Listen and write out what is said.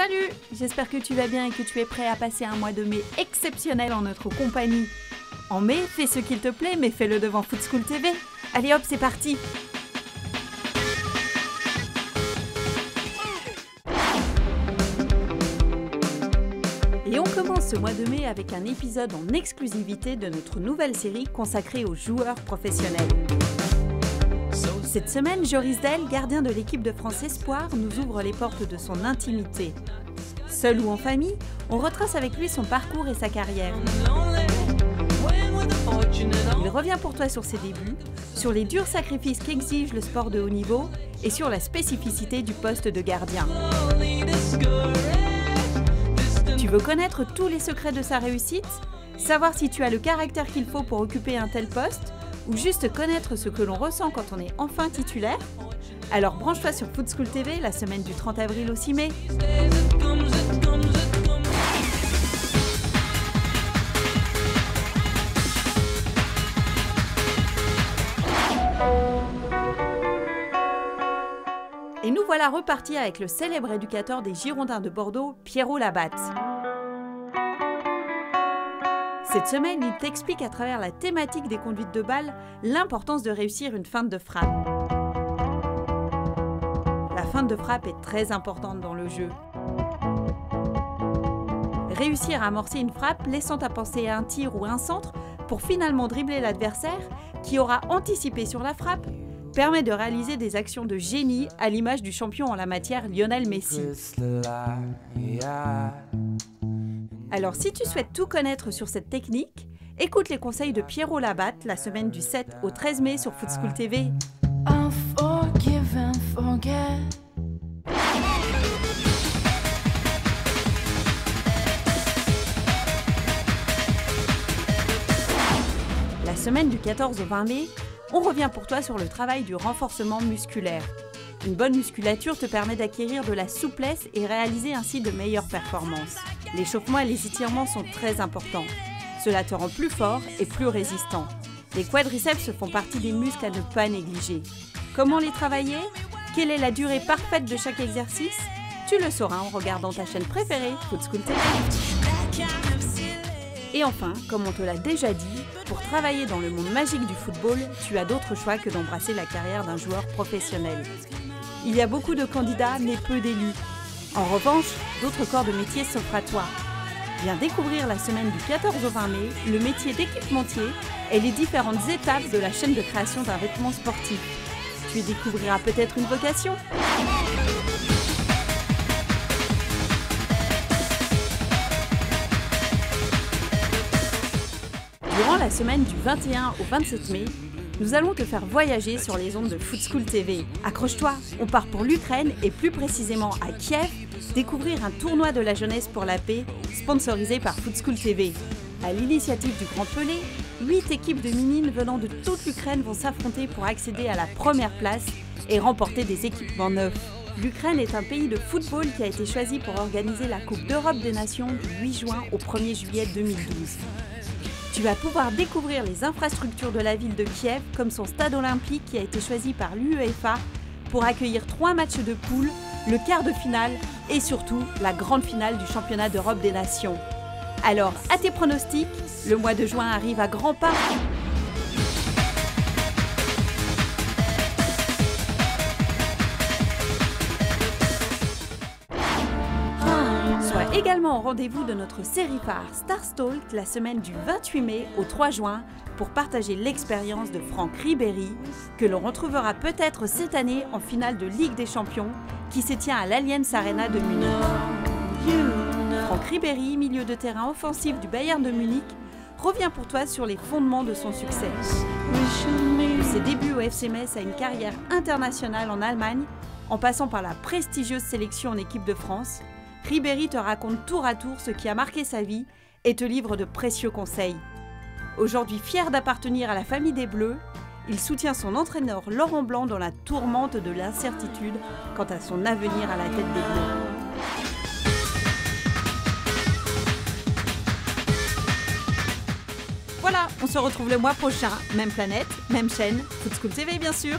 Salut! J'espère que tu vas bien et que tu es prêt à passer un mois de mai exceptionnel en notre compagnie. En mai, fais ce qu'il te plaît, mais fais-le devant Footschool TV. Allez hop, c'est parti! Et on commence ce mois de mai avec un épisode en exclusivité de notre nouvelle série consacrée aux joueurs professionnels. Cette semaine, Joris Del, gardien de l'équipe de France Espoir, nous ouvre les portes de son intimité. Seul ou en famille, on retrace avec lui son parcours et sa carrière. Il revient pour toi sur ses débuts, sur les durs sacrifices qu'exige le sport de haut niveau et sur la spécificité du poste de gardien. Tu veux connaître tous les secrets de sa réussite? Savoir si tu as le caractère qu'il faut pour occuper un tel poste? Ou juste connaître ce que l'on ressent quand on est enfin titulaire? Alors branche-toi sur Footschool TV la semaine du 30 avril au 6 mai. Et nous voilà repartis avec le célèbre éducateur des Girondins de Bordeaux, Pierrot Labatte. Cette semaine, il t'explique à travers la thématique des conduites de balle l'importance de réussir une feinte de frappe. La feinte de frappe est très importante dans le jeu. Réussir à amorcer une frappe laissant à penser à un tir ou un centre pour finalement dribbler l'adversaire qui aura anticipé sur la frappe permet de réaliser des actions de génie à l'image du champion en la matière Lionel Messi. Alors si tu souhaites tout connaître sur cette technique, écoute les conseils de Pierrot Labatte la semaine du 7 au 13 mai sur Footschool TV. La semaine du 14 au 20 mai, on revient pour toi sur le travail du renforcement musculaire. Une bonne musculature te permet d'acquérir de la souplesse et réaliser ainsi de meilleures performances. L'échauffement et les étirements sont très importants. Cela te rend plus fort et plus résistant. Les quadriceps font partie des muscles à ne pas négliger. Comment les travailler? Quelle est la durée parfaite de chaque exercice? Tu le sauras en regardant ta chaîne préférée, Footschool TV. Et enfin, comme on te l'a déjà dit, pour travailler dans le monde magique du football, tu as d'autres choix que d'embrasser la carrière d'un joueur professionnel. Il y a beaucoup de candidats, mais peu d'élus. En revanche, d'autres corps de métier s'offrent à toi. Viens découvrir la semaine du 14 au 20 mai le métier d'équipementier et les différentes étapes de la chaîne de création d'un vêtement sportif. Tu y découvriras peut-être une vocation. Durant la semaine du 21 au 27 mai, nous allons te faire voyager sur les ondes de Footschool TV. Accroche-toi, on part pour l'Ukraine et plus précisément à Kiev, découvrir un tournoi de la jeunesse pour la paix sponsorisé par Footschool TV. À l'initiative du Grand Pelé, 8 équipes de minines venant de toute l'Ukraine vont s'affronter pour accéder à la première place et remporter des équipements neufs. L'Ukraine est un pays de football qui a été choisi pour organiser la Coupe d'Europe des Nations du 8 juin au 1er juillet 2012. Tu vas pouvoir découvrir les infrastructures de la ville de Kiev, comme son stade olympique qui a été choisi par l'UEFA pour accueillir 3 matchs de poule, le quart de finale et surtout la grande finale du championnat d'Europe des Nations. Alors, à tes pronostics, le mois de juin arrive à grands pas. Sois également au rendez-vous de notre série phare Starstalk la semaine du 28 mai au 3 juin pour partager l'expérience de Franck Ribéry que l'on retrouvera peut-être cette année en finale de Ligue des Champions qui se tient à l'Allianz Arena de Munich. Franck Ribéry, milieu de terrain offensif du Bayern de Munich, revient pour toi sur les fondements de son succès. De ses débuts au FC Metz à une carrière internationale en Allemagne, en passant par la prestigieuse sélection en équipe de France, Ribéry te raconte tour à tour ce qui a marqué sa vie et te livre de précieux conseils. Aujourd'hui fier d'appartenir à la famille des Bleus, il soutient son entraîneur Laurent Blanc dans la tourmente de l'incertitude quant à son avenir à la tête des Bleus. Voilà, on se retrouve le mois prochain, même planète, même chaîne, Footschool TV bien sûr.